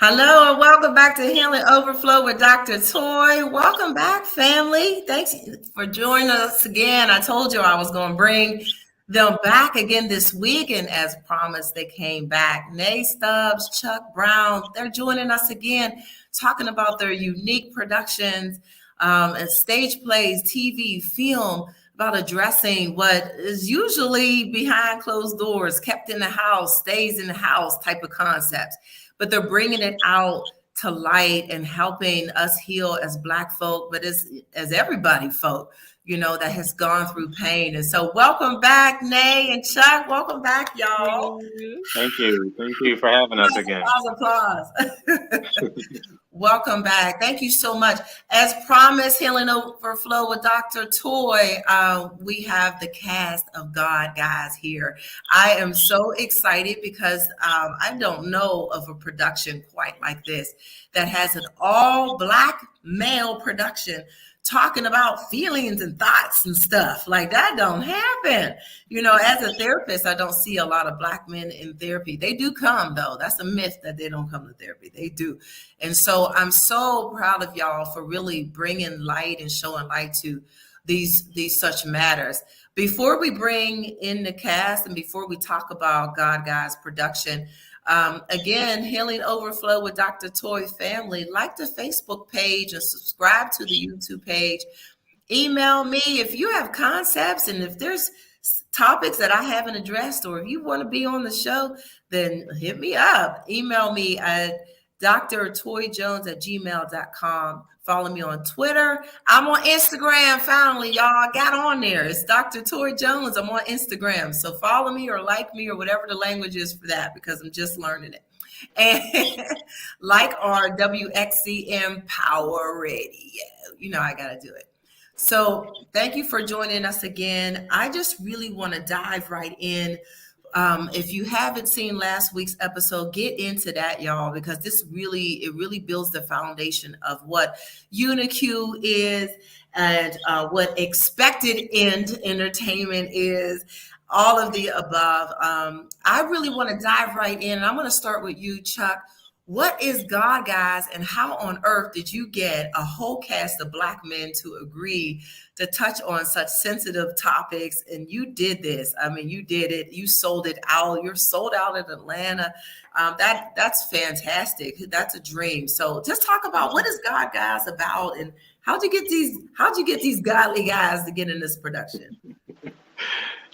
Hello and welcome back to Healing Overflow with Dr. Toy. Welcome back, family. Thanks for joining us again. I told you I was going to bring them back again this week, and as promised, they came back. Nay Stubbs, Chuck Brown, they're joining us again, talking about their unique productions and stage plays, TV, film, about addressing what is usually behind closed doors, kept in the house, stays in the house type of concepts. But they're bringing it out to light and helping us heal as Black folk, but as everybody folk, that has gone through pain. And so welcome back, Nay and Chuck. Welcome back, y'all. Thank you. Thank you for having us again. Applause. Welcome back. Thank you so much. As promised, Healing Overflow with Dr. Toy, we have the cast of Godguys here. I am so excited because I don't know of a production quite like this that has an all Black male production talking about feelings and thoughts and stuff. Like, that don't happen. As a therapist, I don't see a lot of Black men in therapy. They do come, though. That's a myth that they don't come to therapy. They do. And so I'm so proud of y'all for really bringing light and showing light to these such matters. Before we bring in the cast and before we talk about Godguys production, again, Healing Overflow with Dr. Toy family, like the Facebook page and subscribe to the YouTube page. Email me if you have concepts and if there's topics that I haven't addressed, or if you want to be on the show, then hit me up. Email me at drtoyjones@gmail.com. Follow me on Twitter. I'm on Instagram, finally, y'all. I got on there. It's Dr. Toy Jones. I'm on Instagram. So follow me or like me or whatever the language is for that, because I'm just learning it. And like our WXCM Power Radio. I got to do it. So thank you for joining us again. I just really want to dive right in. If you haven't seen last week's episode, get into that, y'all, because it really builds the foundation of what UniQ is and what expected end entertainment is, all of the above. I really want to dive right in, and I'm going to start with you, Chuck. What is Godguys, and how on earth did you get a whole cast of Black men to agree to touch on such sensitive topics? And you did this. I mean, you did it. You sold it out. You're sold out in Atlanta. That's fantastic. That's a dream. So just talk about, what is Godguys about, and how'd you get these godly guys to get in this production?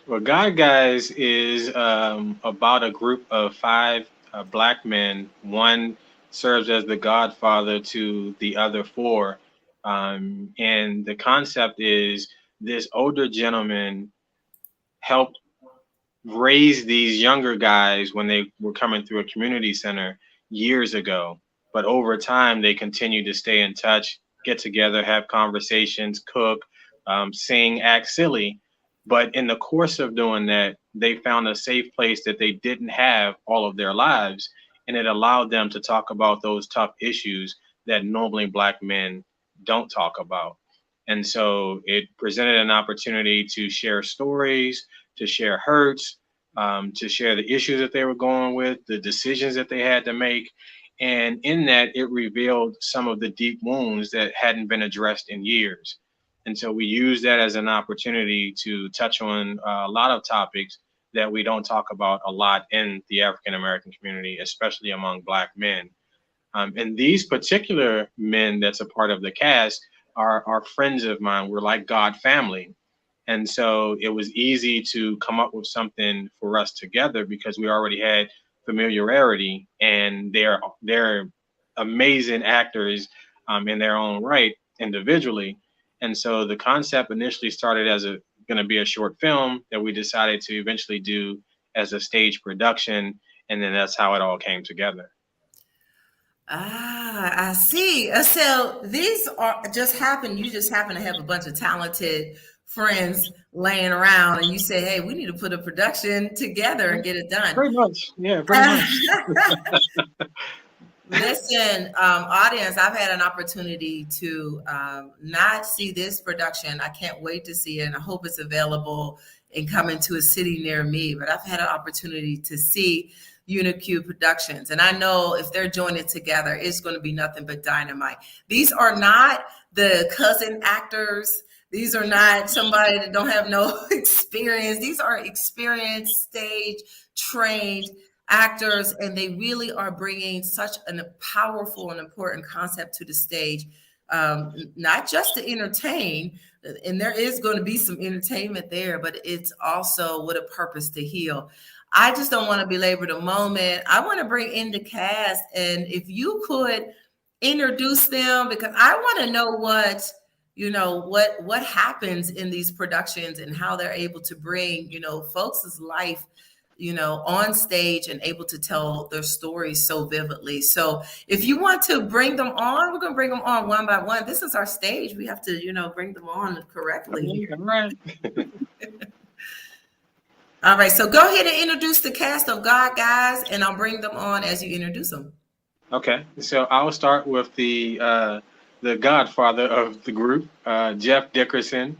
Well, Godguys is about a group of 5 Black men. One serves as the godfather to the other 4. And the concept is, this older gentleman helped raise these younger guys when they were coming through a community center years ago. But over time, they continue to stay in touch, get together, have conversations, cook, sing, act silly. But in the course of doing that, they found a safe place that they didn't have all of their lives. And it allowed them to talk about those tough issues that normally Black men don't talk about. And so it presented an opportunity to share stories, to share hurts, to share the issues that they were going with, the decisions that they had to make. And in that, it revealed some of the deep wounds that hadn't been addressed in years. And so we use that as an opportunity to touch on a lot of topics that we don't talk about a lot in the African American community, especially among Black men. And these particular men that's a part of the cast are friends of mine. We're like God family. And so it was easy to come up with something for us together because we already had familiarity, and they're amazing actors in their own right individually. And so the concept initially started as going to be a short film that we decided to eventually do as a stage production. And then that's how it all came together. I see. So these are just happen. You just happen to have a bunch of talented friends laying around, and you say, "Hey, we need to put a production together and get it done." Pretty much, yeah, pretty much. Listen, audience, I've had an opportunity to not see this production. I can't wait to see it, and I hope it's available and coming to a city near me. But I've had an opportunity to see Unique Productions. And I know if they're joining together, it's going to be nothing but dynamite. These are not the cousin actors. These are not somebody that don't have no experience. These are experienced, stage trained actors, and they really are bringing such a powerful and important concept to the stage, not just to entertain, and there is going to be some entertainment there, but it's also with a purpose to heal. I just don't want to belabor the moment. I want to bring in the cast, and if you could introduce them, because I want to know what happens in these productions and how they're able to bring folks' life on stage and able to tell their stories so vividly. So if you want to bring them on, we're going to bring them on one by one. This is our stage. We have to bring them on correctly. All right. All right, so go ahead and introduce the cast of Godguys, and I'll bring them on as you introduce them. Okay, so I'll start with the godfather of the group, Jeff Dickerson.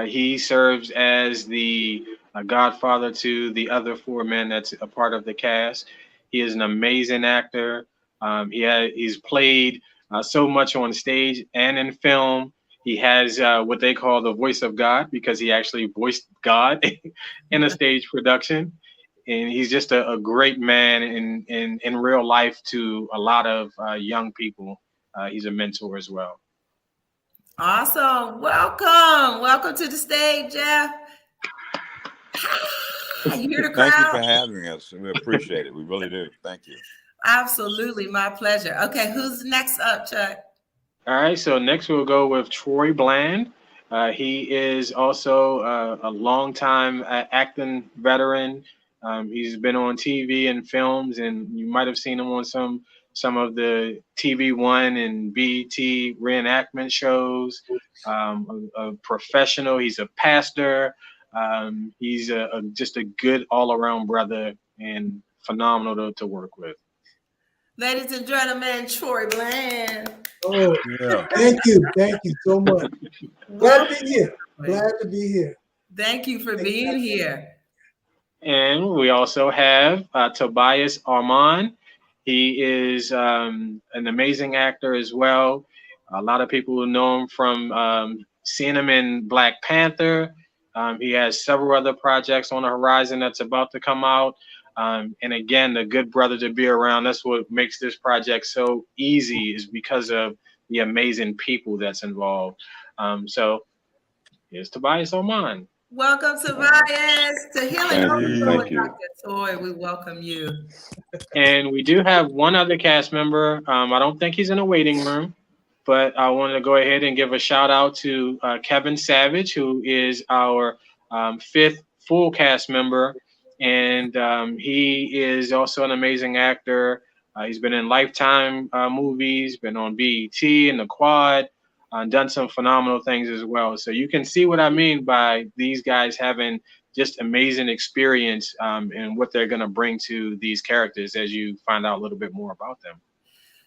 He serves as the godfather to the other four men that's a part of the cast. He is an amazing actor. He's played so much on stage and in film. He has what they call the voice of God, because he actually voiced God in a stage production. And he's just a great man in real life to a lot of young people. He's a mentor as well. Awesome. Welcome to the stage, Jeff. You hear the crowd? Thank you for having us. We appreciate it. We really do. Thank you. Absolutely. My pleasure. Okay, who's next up, Chuck? All right, so next we'll go with Troy Bland. He is also a longtime acting veteran. He's been on TV and films, and you might have seen him on some of the TV One and BET reenactment shows. A professional. He's a pastor. He's just a good all-around brother and phenomenal to work with. Ladies and gentlemen, Troy Bland. Oh, yeah. Thank you so much. Glad to be here. Thank you for being here. And we also have Tobias Armand. He is an amazing actor as well. A lot of people will know him from seeing him in Black Panther. He has several other projects on the horizon that's about to come out. And again, a good brother to be around. That's what makes this project so easy, is because of the amazing people that's involved. So here's Tobias Armand. Welcome, Tobias, to Healing Overflow with you. Dr. Toy. We welcome you. And we do have one other cast member. I don't think he's in a waiting room, but I wanted to go ahead and give a shout out to Kevin Savage, who is our fifth full cast member. And he is also an amazing actor. He's been in Lifetime movies, been on BET and the Quad, done some phenomenal things as well. So you can see what I mean by these guys having just amazing experience and what they're going to bring to these characters as you find out a little bit more about them.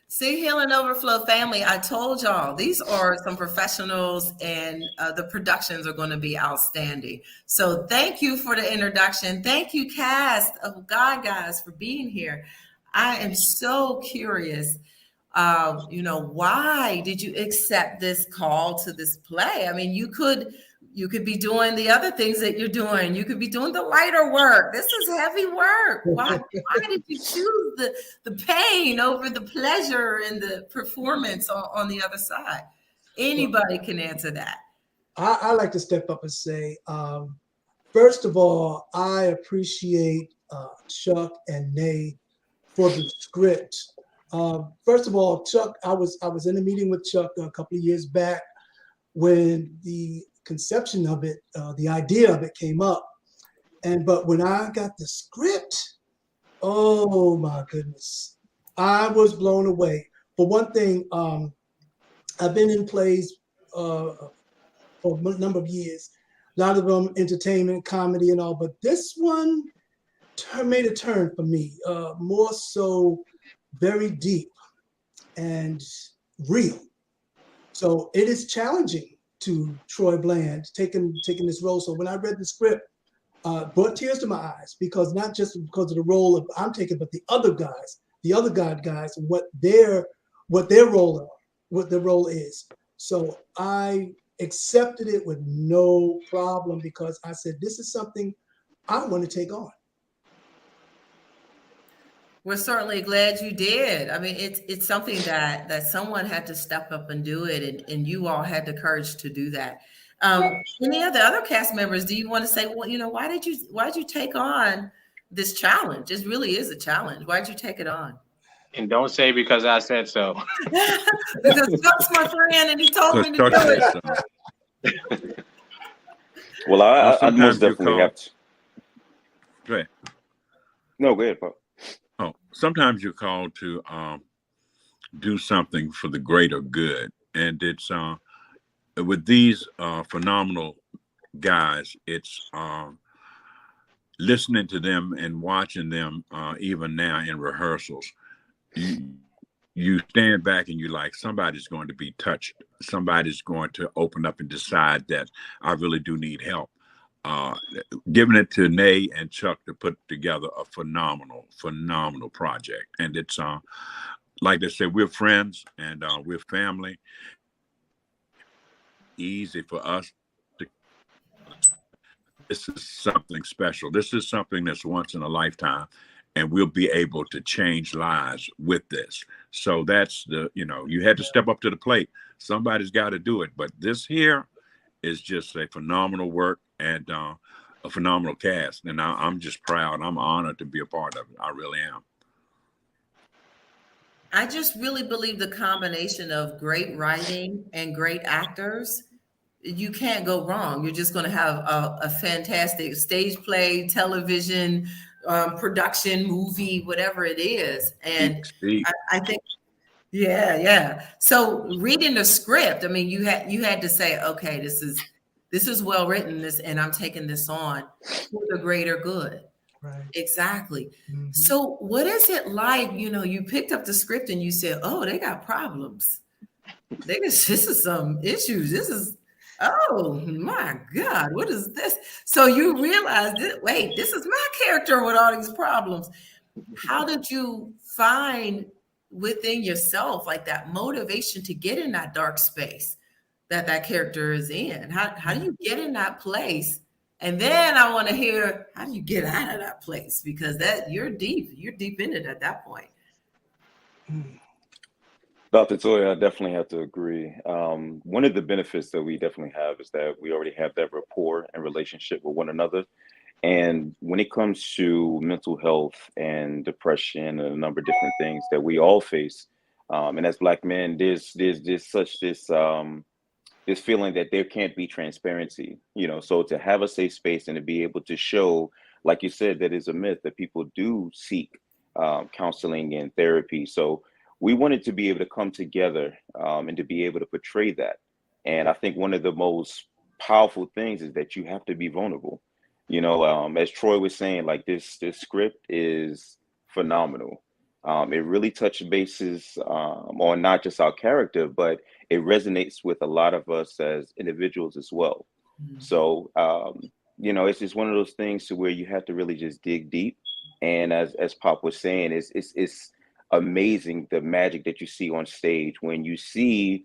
See, Healing Overflow family, I told y'all, these are some professionals, and the productions are going to be outstanding. So thank you for the introduction. Thank you, cast of Godguys, for being here. I am so curious, why did you accept this call to this play? I mean, you could be doing the other things that you're doing. You could be doing the lighter work. This is heavy work. Why did you choose the pain over the pleasure and the performance on the other side? Anybody can answer that. I like to step up and say, first of all, I appreciate Chuck and Nay for the script. First of all, Chuck, I was in a meeting with Chuck a couple of years back when the conception of it, the idea of it came up. But when I got the script, oh my goodness, I was blown away. For one thing, I've been in plays for a number of years, a lot of them entertainment, comedy and all, but this one made a turn for me, more so very deep and real. So it is challenging to Troy Bland taking this role. So when I read the script, brought tears to my eyes, because not just because of the role of I'm taking, but the other guys, the other God guys, and what their role is. So I accepted it with no problem, because I said, this is something I want to take on. We're certainly glad you did. I mean, it's something that someone had to step up and do it, and you all had the courage to do that. Any of the other cast members, do you want to say, well, why did you take on this challenge? This really is a challenge. Why did you take it on? And don't say because I said so. Because Chuck's my friend and he told me to do it. Well, I most definitely have to. Go ahead. No, go ahead, Pop. Oh, sometimes you're called to do something for the greater good, and it's with these phenomenal guys. It's listening to them and watching them even now in rehearsals. You stand back and you're like, somebody's going to be touched. Somebody's going to open up and decide that I really do need help. Giving it to Nay and Chuck to put together a phenomenal project. And it's like they said, we're friends and we're family. Easy for us to. This is something special. This is something that's once in a lifetime, and we'll be able to change lives with this. So that's you had to step up to the plate. Somebody's got to do it. But this here is just a phenomenal work and a phenomenal cast. And I'm just proud. I'm honored to be a part of it. I really am. I just really believe the combination of great writing and great actors, you can't go wrong. You're just going to have a fantastic stage play, television, production, movie, whatever it is. And I think, yeah. So reading the script, I mean, you had to say, okay, this is well written, and I'm taking this on for the greater good. Right. Exactly. Mm-hmm. So what is it like? You picked up the script and you said, oh, they got problems. This is some issues. Oh my God, what is this? So you realized that, wait, this is my character with all these problems. How did you find within yourself like that motivation to get in that dark space that character is in? How do you get in that place? And then I want to hear, how do you get out of that place? Because you're deep in it at that point. Dr. Toya, I definitely have to agree. One of the benefits that we definitely have is that we already have that rapport and relationship with one another. And when it comes to mental health and depression and a number of different things that we all face, and as Black men, there's this feeling that there can't be transparency, so to have a safe space and to be able to show, like you said, that is a myth that people do seek counseling and therapy. So we wanted to be able to come together and to be able to portray that. And I think one of the most powerful things is that you have to be vulnerable. As Troy was saying, like this script is phenomenal. It really touched bases on not just our character, but it resonates with a lot of us as individuals as well. Mm-hmm. So, it's just one of those things to where you have to really just dig deep. And as Pop was saying, it's amazing the magic that you see on stage when you see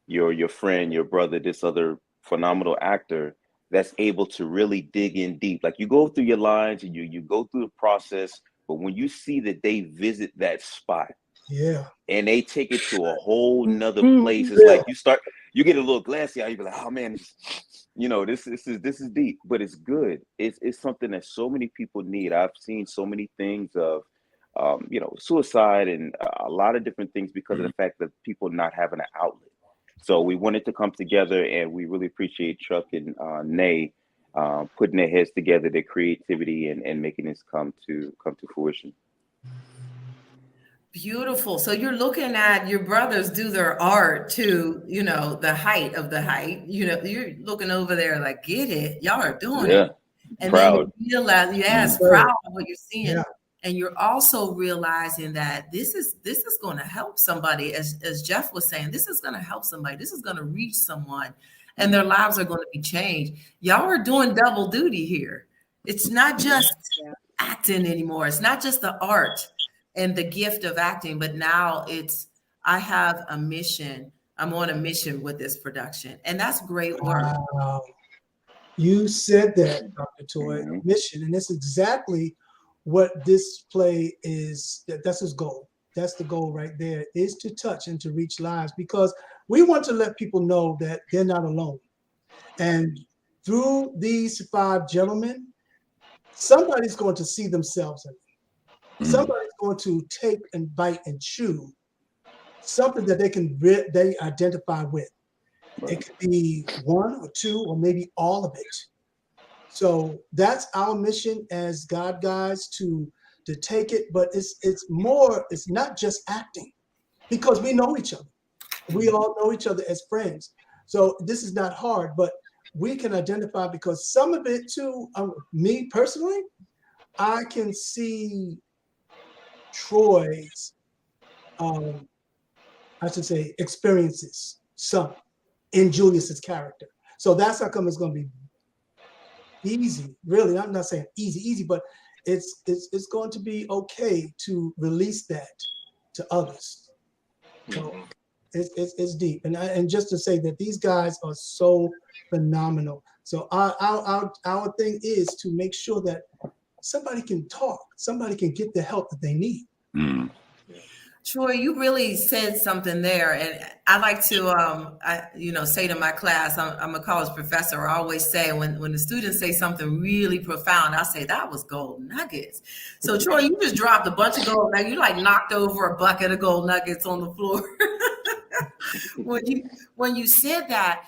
your friend, your brother, this other phenomenal actor that's able to really dig in deep. Like you go through your lines and you go through the process, but when you see that they visit that spot, and they take it to a whole nother place, it's like you get a little glassy eye. You be like, oh man, this is deep, but it's good. It's something that so many people need. I've seen so many things of, suicide and a lot of different things because of the fact that people not having an outlet. So we wanted to come together, and we really appreciate Chuck and Nay putting their heads together, their creativity, and making this come to fruition. Beautiful. So you're looking at your brothers do their art to, the height of the height. You're looking over there like, get it. Y'all are doing it. And proud. Then you realize, proud of what you're seeing. Yeah. And you're also realizing that this is going to help somebody, as Jeff was saying, this is going to help somebody. This is going to reach someone, and their lives are going to be changed. Y'all are doing double duty here. It's not just Yeah. acting anymore. It's not just the art and the gift of acting, but now it's, I have a mission. I'm on a mission with this production. And that's great work. Wow. You said that, Dr. Toy, Mhm. mission, and that's exactly what this play is. That's its goal. That's the goal right there, is to touch and to reach lives, because we want to let people know that they're not alone. And through these 5 gentlemen, somebody's going to see themselves in it. Somebody's going to take and bite and chew something that they identify with. Right. It could be 1 or 2 or maybe all of it. So that's our mission as God guys, to take it, but it's more, it's not just acting, because we know each other. We all know each other as friends. So this is not hard, but we can identify, because some of it too, me personally, I can see Troy's, I should say, experiences, some in Julius's character. So that's how come it's going to be easy. Really, I'm not saying easy, but it's going to be okay to release that to others. So it's deep, and just to say that these guys are so phenomenal. So our thing is to make sure that somebody can talk, somebody can get the help that they need. Troy, you really said something there, and I like to, say to my class, I'm a college professor. I always say when the students say something really profound, I say that was gold nuggets. So Troy, you just dropped a bunch of gold nuggets. You like knocked over a bucket of gold nuggets on the floor. when you said that,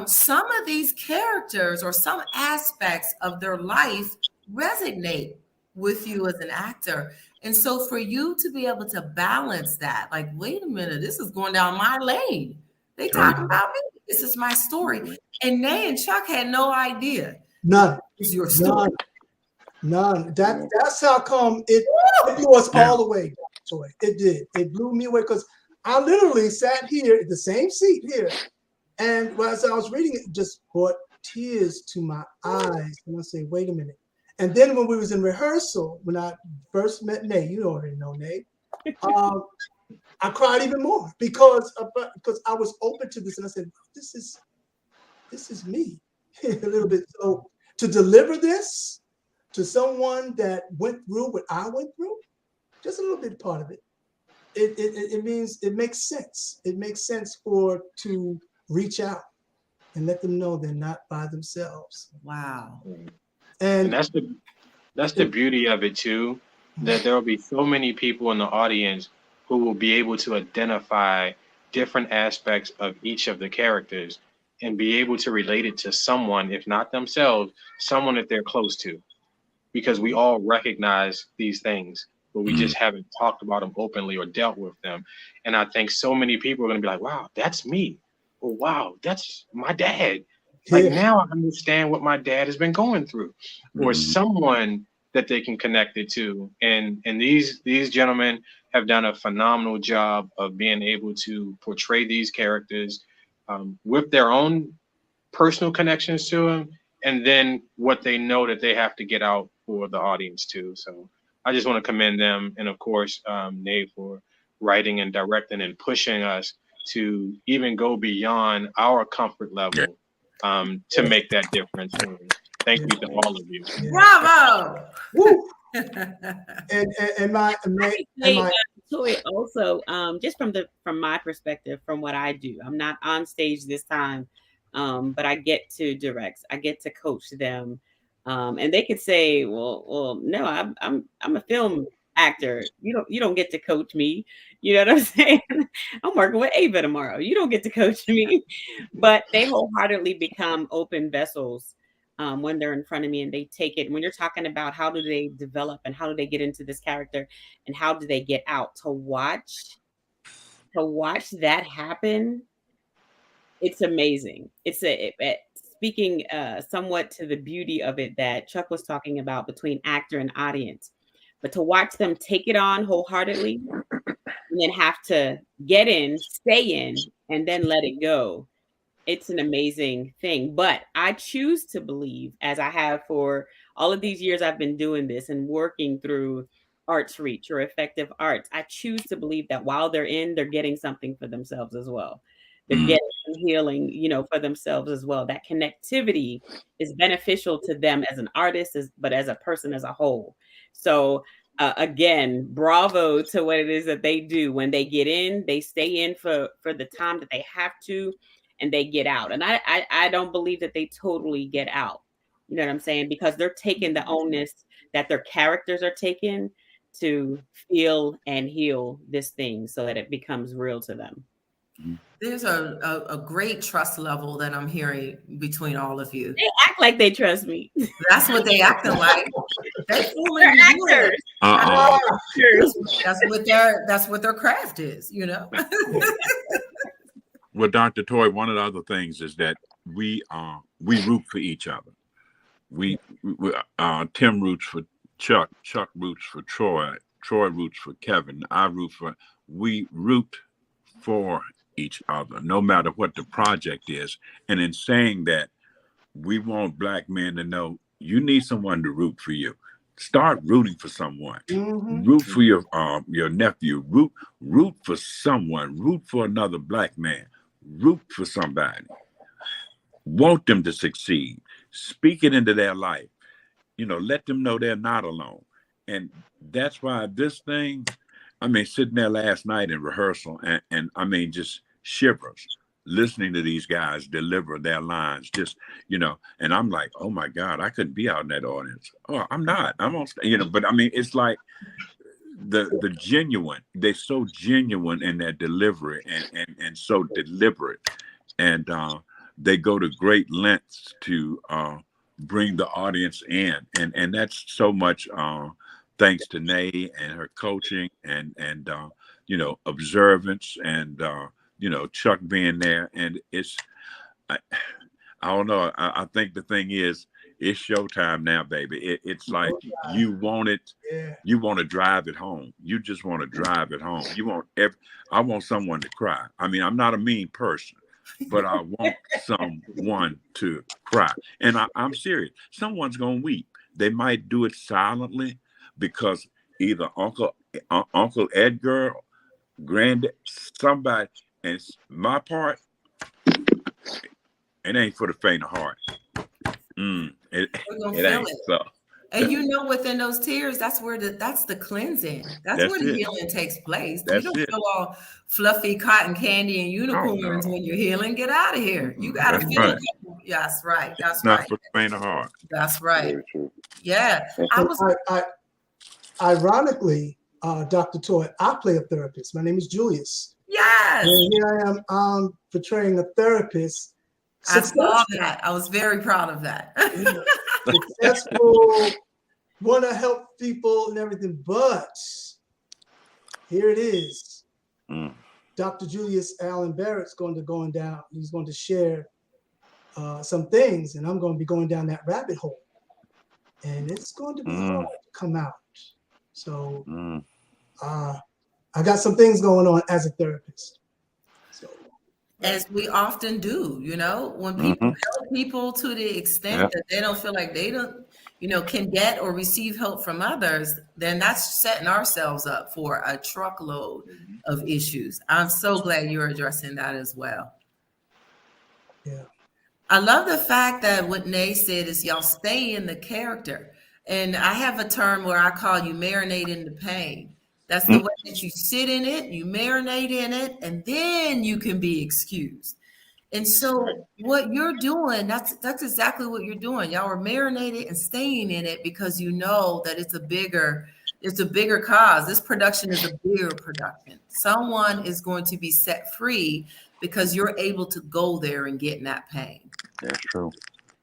some of these characters or some aspects of their life resonate with you as an actor. And so for you to be able to balance that, like, wait a minute, this is going down my lane. They talking about me. This is my story. And Nay and Chuck had no idea. None. It's your story. None. That's how come it blew us all the way, Troy. It did. It blew me away, because I literally sat here at the same seat here, and as I was reading it, just brought tears to my eyes. And I say, wait a minute. And then when we was in rehearsal, when I first met Nay, you already know Nay, I cried even more, because I was open to this, and I said, this is me a little bit. So to deliver this to someone that went through what I went through, just a little bit part of it. It means it makes sense. It makes sense to reach out and let them know they're not by themselves. Wow. And that's the beauty of it too, that there will be so many people in the audience who will be able to identify different aspects of each of the characters and be able to relate it to someone, if not themselves, someone that they're close to, because we all recognize these things, but we just haven't talked about them openly or dealt with them. And I think so many people are going to be like, wow, that's me. Or wow, that's my dad. Like, now I understand what my dad has been going through, or someone that they can connect it to. And these gentlemen have done a phenomenal job of being able to portray these characters with their own personal connections to them, and then what they know that they have to get out for the audience too. So I just want to commend them, and of course, Nate, for writing and directing and pushing us to even go beyond our comfort level. To make that difference. Thank you to all of you. Bravo! Woo! and my Toy also, just from my perspective, from what I do, I'm not on stage this time, but I get to direct, I get to coach them, and they could say, well, no, I'm a film actor. You don't get to coach me. You know what I'm saying? I'm working with Ava tomorrow. You don't get to coach me. But they wholeheartedly become open vessels when they're in front of me, and they take it. When you're talking about how do they develop and how do they get into this character and how do they get out, to watch that happen, it's amazing. Speaking somewhat to the beauty of it that Chuck was talking about between actor and audience, but to watch them take it on wholeheartedly and then have to get in, stay in, and then let it go. It's an amazing thing. But I choose to believe, as I have for all of these years I've been doing this and working through arts reach or effective arts, I choose to believe that while they're getting something for themselves as well. They're getting some healing, you know, for themselves as well. That connectivity is beneficial to them as an artist, but as a person as a whole. So again, bravo to what it is that they do. When they get in, they stay in for the time that they have to, and they get out. And I don't believe that they totally get out. You know what I'm saying? Because they're taking the onus that their characters are taking to feel and heal this thing so that it becomes real to them. There's a great trust level that I'm hearing between all of you. They act like they trust me. That's what they acting like. They fooling you. That's what their craft is, you know. Well, Dr. Toy, one of the other things is that we root for each other. Tim roots for Chuck roots for Troy roots for Kevin, we root for each other, no matter what the project is. And in saying that, we want Black men to know you need someone to root for you. Start rooting for someone. Root for your nephew. Root for someone. Root for another Black man. Root for somebody. Want them to succeed. Speak it into their life. You know, let them know they're not alone. And that's why this thing, I mean, sitting there last night in rehearsal and I mean, just shivers, listening to these guys deliver their lines, just, you know, and I'm like, oh my God, I couldn't be out in that audience. Oh, I'm not, I'm on, you know, but I mean, it's like the genuine, they're so genuine in their delivery and so deliberate. And they go to great lengths to bring the audience in. And that's so much thanks to Nay and her coaching and you know, observance and, you know, Chuck being there. And it's, I don't know. I think the thing is, it's showtime now, baby. It's like you want it. Yeah. You want to drive it home. You just want to drive it home. I want someone to cry. I mean, I'm not a mean person, but I want someone to cry. And I'm serious. Someone's going to weep. They might do it silently because either Uncle Edgar, Granddad, somebody, and my part, it ain't for the faint of heart. It ain't. So. And you know, within those tears, that's the cleansing. That's where the healing takes place. You don't feel all fluffy cotton candy and unicorns when you're healing. Get out of here. You got to feel. That's right. That's right. Not for the faint of heart. That's right. Yeah. Ironically, Dr. Toy, I play a therapist. My name is Julius. Yes. And here I am portraying a therapist. I saw that. I was very proud of that. Successful, want to help people and everything, but here it is. Dr. Julius Allen Barrett's going to go down. He's going to share some things, and I'm going to be going down that rabbit hole, and it's going to be hard to come out. So I got some things going on as a therapist. As we often do, you know, when people help people to the extent that they don't feel like they don't, you know, can get or receive help from others, then that's setting ourselves up for a truckload of issues. I'm so glad you're addressing that as well. Yeah. I love the fact that what Nay said is y'all stay in the character. And I have a term where I call you marinate in the pain. That's the way that you sit in it, you marinate in it, and then you can be excused. And so what you're doing, that's exactly what you're doing. Y'all are marinated and staying in it because you know that it's a bigger cause. This production is a bigger production. Someone is going to be set free because you're able to go there and get in that pain. That's true.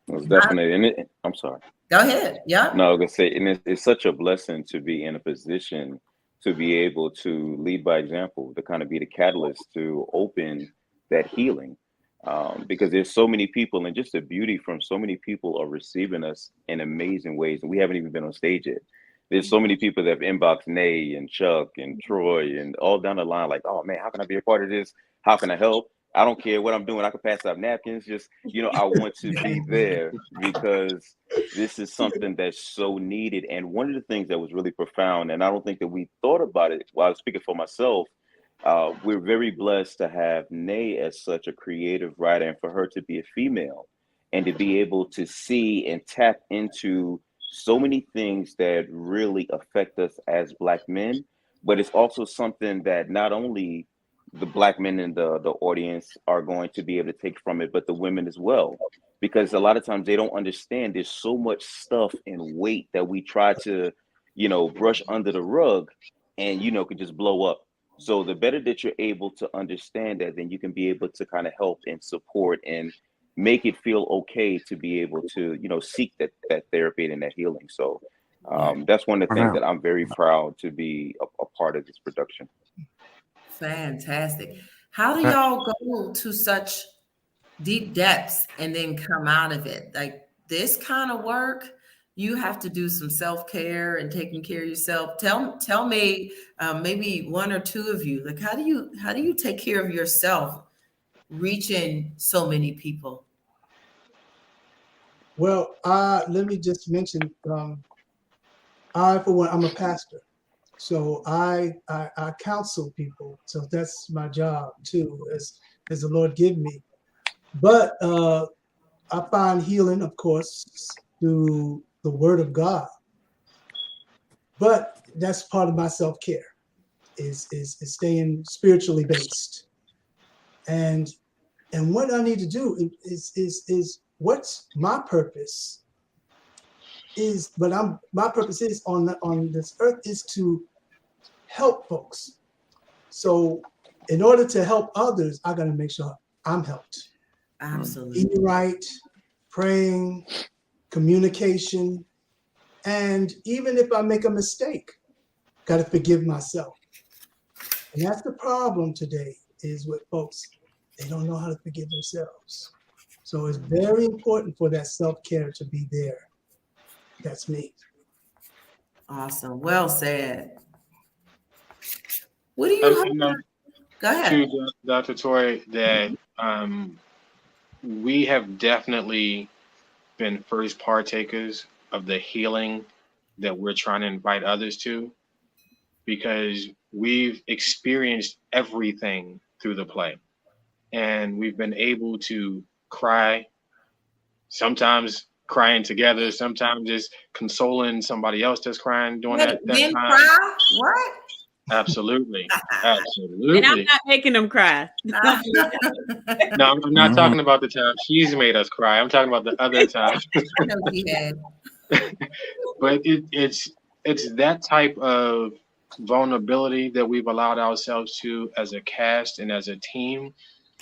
It's definitely, and I'm sorry. Go ahead. Yeah. No, I was gonna say, and it's such a blessing to be in a position to be able to lead by example, to kind of be the catalyst to open that healing. Because there's so many people, and just the beauty from so many people are receiving us in amazing ways. And we haven't even been on stage yet. There's so many people that have inboxed Nay and Chuck and Troy and all down the line, like, oh man, how can I be a part of this? How can I help? I don't care what I'm doing. I can pass out napkins. Just, I want to be there because this is something that's so needed. And one of the things that was really profound, and I don't think that we thought about it while I was speaking for myself, we're very blessed to have Nay as such a creative writer, and for her to be a female and to be able to see and tap into so many things that really affect us as Black men. But it's also something that not only the Black men in the audience are going to be able to take from it, but the women as well. Because a lot of times they don't understand there's so much stuff and weight that we try to, brush under the rug and, could just blow up. So the better that you're able to understand that, then you can be able to kind of help and support and make it feel okay to be able to, seek that therapy and that healing. So that's one of the things that I'm very proud to be a part of this production. Fantastic. How do y'all go to such deep depths and then come out of it? Like this kind of work, you have to do some self-care and taking care of yourself. Tell me, maybe one or two of you, like how do you take care of yourself reaching so many people? Well, let me just mention, for one, I'm a pastor. So I counsel people. So that's my job too, as the Lord give me. But I find healing, of course, through the Word of God. But that's part of my self-care, is staying spiritually based. And what I need to do is what's my purpose is, but my purpose is on this earth is to help folks. So in order to help others, I got to make sure I'm helped. Absolutely. Eating right, praying, communication, and even if I make a mistake, got to forgive myself. And that's the problem today is with folks. They don't know how to forgive themselves. So it's very important for that self-care to be there. That's me. Awesome. Well said. What do you go ahead. To Dr. Torrey, that we have definitely been first partakers of the healing that we're trying to invite others to, because we've experienced everything through the play. And we've been able to cry, sometimes crying together, sometimes just consoling somebody else that's crying during that time. Cry? What? Absolutely. Absolutely. And I'm not making them cry. No, I'm not talking about the time she's made us cry. I'm talking about the other times. I know she had. But it's that type of vulnerability that we've allowed ourselves to as a cast and as a team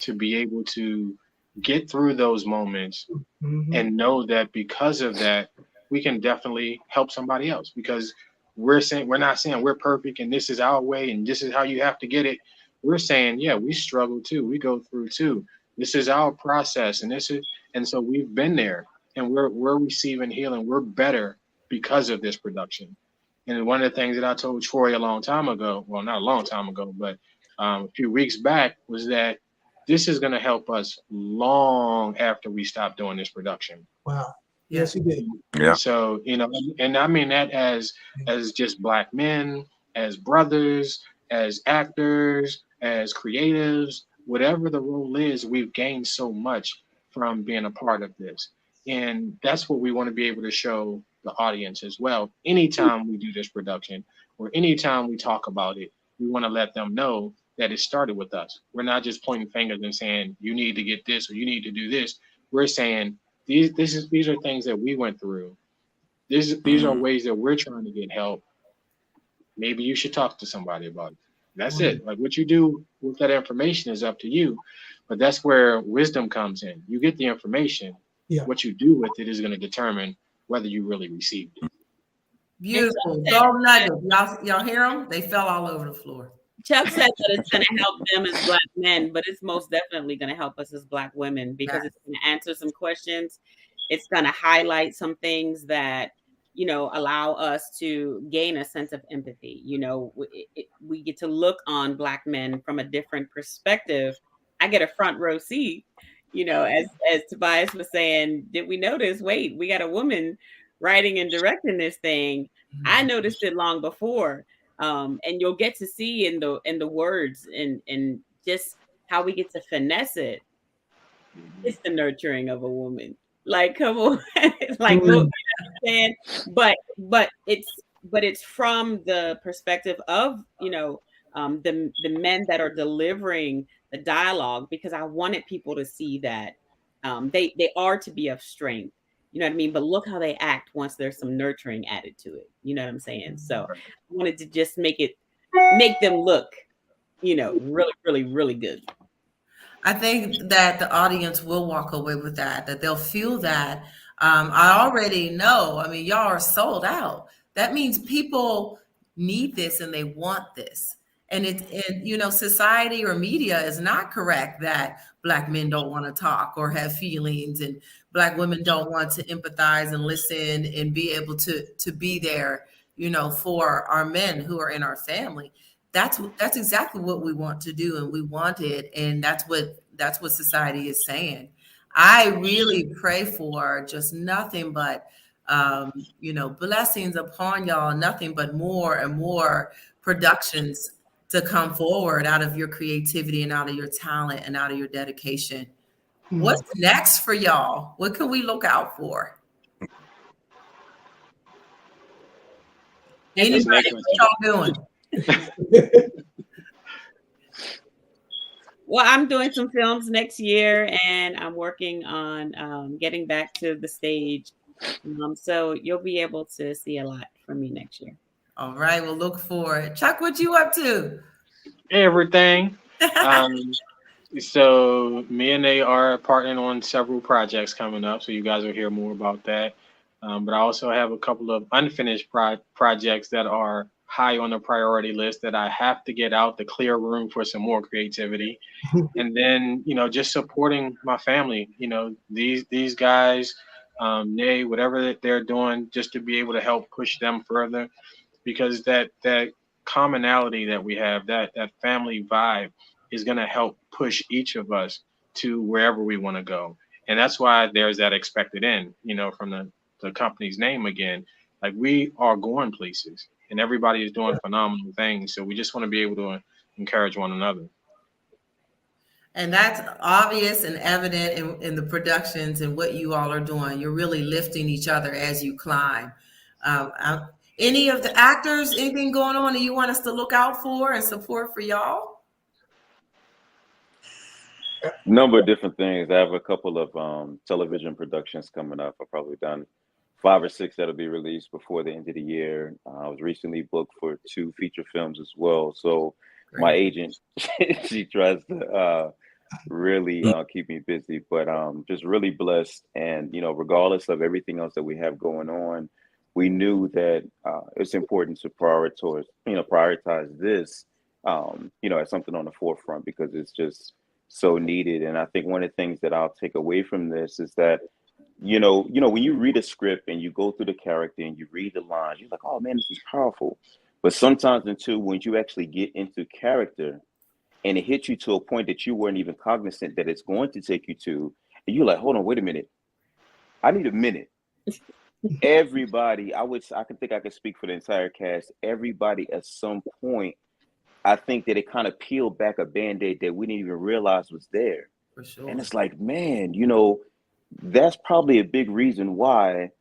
to be able to get through those moments and know that because of that, we can definitely help somebody else, because we're not saying we're perfect and this is our way and this is how you have to get it. We're saying, yeah, we struggle too. We go through too. This is our process, and so we've been there, and we're receiving healing. We're better because of this production. And one of the things that I told Troy a long time ago, well, not a long time ago, but a few weeks back, was that this is going to help us long after we stop doing this production. Wow. Yes, you did. Yeah. So, and I mean that as just Black men, as brothers, as actors, as creatives, whatever the role is, we've gained so much from being a part of this. And that's what we want to be able to show the audience as well. Anytime we do this production or anytime we talk about it, we want to let them know that it started with us. We're not just pointing fingers and saying, you need to get this or you need to do this. We're saying, these are things that we went through. These are ways that we're trying to get help. Maybe you should talk to somebody about it. That's it. Like, what you do with that information is up to you. But that's where wisdom comes in. You get the information. Yeah. What you do with it is going to determine whether you really received it. Beautiful. Gold nuggets. Y'all hear them? They fell all over the floor. Chuck said that it's going to help them as Black men, but it's most definitely going to help us as Black women, because it's going to answer some questions. It's going to highlight some things that, allow us to gain a sense of empathy. We get to look on Black men from a different perspective I get a front row seat, as Tobias was saying, did we notice, wait, we got a woman writing and directing this thing. I noticed it long before. And you'll get to see in the words and just how we get to finesse it. It's the nurturing of a woman. Like, come on. Like, look, you know what I'm saying? But it's from the perspective of, the men that are delivering the dialogue, because I wanted people to see that they are to be of strength. You know what I mean? But look how they act once there's some nurturing added to it. You know what I'm saying? So I wanted to just make them look, really, really, really good. I think that the audience will walk away with that they'll feel that. I already know, I mean, y'all are sold out. That means people need this and they want this. And society or media is not correct that Black men don't want to talk or have feelings, and Black women don't want to empathize and listen and be able to be there, for our men who are in our family. That's exactly what we want to do, and we want it, and that's what society is saying. I really pray for just nothing but blessings upon y'all, nothing but more and more productions to come forward out of your creativity and out of your talent and out of your dedication. What's next for y'all? What can we look out for? Anybody, what y'all doing? Well, I'm doing some films next year, and I'm working on getting back to the stage. So you'll be able to see a lot from me next year. All right, we'll look for it. Chuck, what you up to? Everything. So me and they are partnering on several projects coming up, so you guys will hear more about that. But I also have a couple of unfinished projects that are high on the priority list that I have to get out to clear room for some more creativity. And then, just supporting my family, these guys, whatever that they're doing, just to be able to help push them further, because that commonality that we have, that family vibe is going to help push each of us to wherever we want to go. And that's why there's that expected end, from the company's name again. Like, we are going places and everybody is doing phenomenal things. So we just want to be able to encourage one another. And that's obvious and evident in the productions and what you all are doing. You're really lifting each other as you climb. Any of the actors, anything going on that you want us to look out for and support for y'all? Number of different things. I have a couple of television productions coming up. I've probably done 5 or 6 that'll be released before the end of the year. I was recently booked for 2 feature films as well. So great. My agent, she tries to really keep me busy, but just really blessed. And, regardless of everything else that we have going on, we knew that it's important to prioritize this, as something on the forefront, because it's just so needed. And I think one of the things that I'll take away from this is that, when you read a script and you go through the character and you read the lines, you're like, oh man, this is powerful. But sometimes until when you actually get into character and it hits you to a point that you weren't even cognizant that it's going to take you to, and you're like, hold on, wait a minute. I need a minute. Everybody, I could speak for the entire cast. Everybody at some point, I think that it kind of peeled back a Band-Aid that we didn't even realize was there. For sure. And it's like, man, that's probably a big reason why,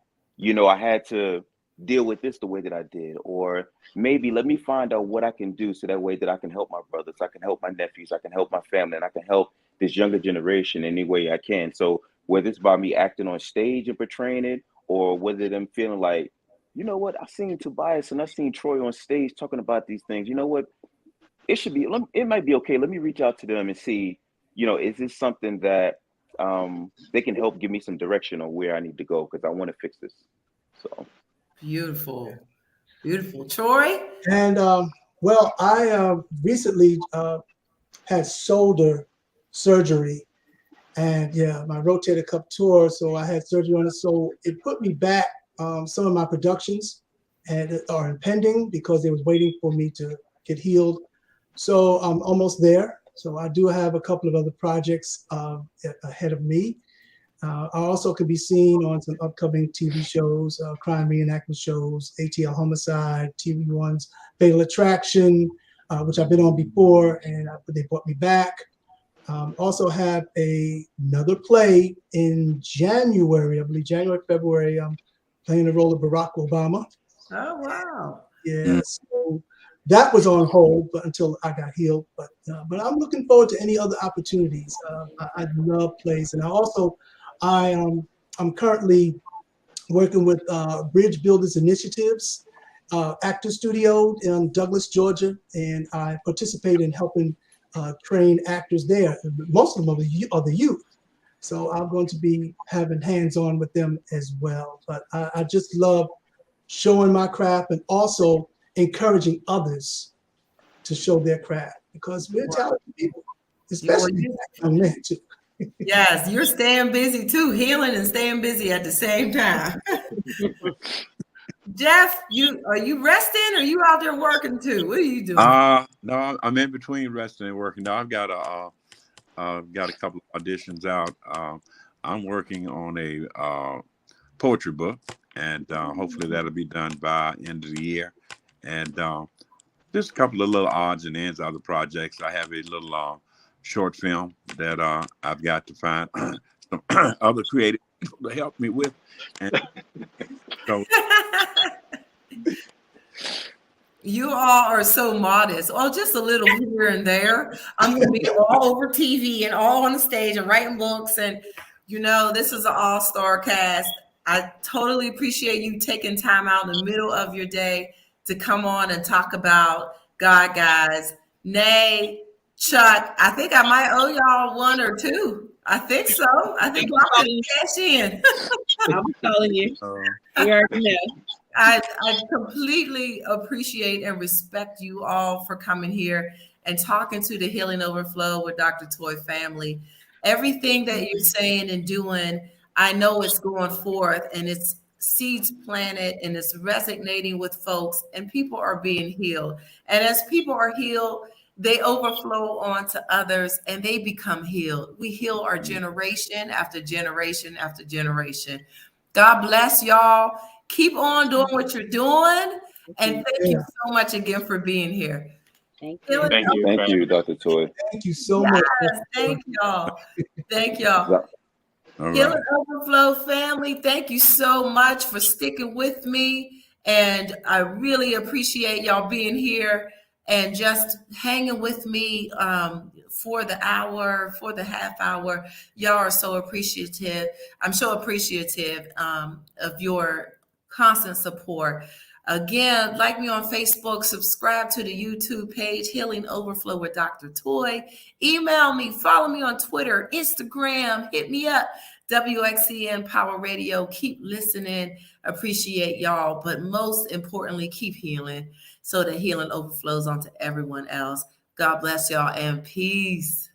I had to deal with this the way that I did. Or maybe let me find out what I can do so that way that I can help my brothers, I can help my nephews, I can help my family, and I can help this younger generation any way I can. So whether it's by me acting on stage and portraying it, or whether them feeling like, you know what, I've seen Tobias and I've seen Troy on stage talking about these things. You know what, it might be okay. Let me reach out to them and see, is this something that they can help give me some direction on where I need to go, because I want to fix this. So beautiful. Troy? And I recently had shoulder surgery, and my rotator cuff tore, so I had surgery on it. So it put me back. Some of my productions are impending because they was waiting for me to get healed. So I'm almost there. So I do have a couple of other projects ahead of me. I also could be seen on some upcoming TV shows, crime reenactment shows, ATL Homicide, TV1's Fatal Attraction, which I've been on before, and they brought me back. Also have another play in January, I believe January, February. I'm playing the role of Barack Obama. Oh, wow. Yeah, so that was on hold, but until I got healed. But I'm looking forward to any other opportunities. I love plays, and I'm currently working with Bridge Builders Initiatives Actor Studio in Douglas, Georgia, and I participate in helping train actors there. Most of them are the youth, so I'm going to be having hands-on with them as well. But I just love showing my craft and also encouraging others to show their craft, because we're talented people, especially young men too. Yes, you're staying busy too, healing and staying busy at the same time. Jeff, are you resting or are you out there working too? What are you doing? No, I'm in between resting and working. Now I've got a couple of auditions out. I'm working on a poetry book, and hopefully that'll be done by end of the year. And just a couple of little odds and ends of the projects. I have a little short film that I've got to find some other creative people to help me with. And so you all are so modest. Oh, just a little here and there. I'm going to be all over TV and all on the stage and writing books. And, this is an all-star cast. I totally appreciate you taking time out in the middle of your day to come on and talk about Godguys. Nay, Chuck, I think I might owe y'all one or two. I think so. I think y'all can cash in. I'll be calling you. We already know. I completely appreciate and respect you all for coming here and talking to the Healing Overflow with Dr. Toy family. Everything that you're saying and doing, I know it's going forth and it's seeds planted and it's resonating with folks, and people are being healed. And as people are healed, they overflow on to others and they become healed. We heal our generation after generation after generation. God bless y'all. Keep on doing what you're doing. And thank you so much again for being here. Thank you. Thank you, Dr. Toy. Thank you so much. Thank y'all. Thank y'all. all right. Healing Overflow family, thank you so much for sticking with me. And I really appreciate y'all being here and just hanging with me for the hour, for the half hour. Y'all are so appreciative. I'm so appreciative of your constant support. Again, like me on Facebook, subscribe to the YouTube page, Healing Overflow with Dr. Toy. Email me, follow me on Twitter, Instagram, hit me up, WXCN Power Radio. Keep listening. Appreciate y'all. But most importantly, keep healing so that healing overflows onto everyone else. God bless y'all and peace.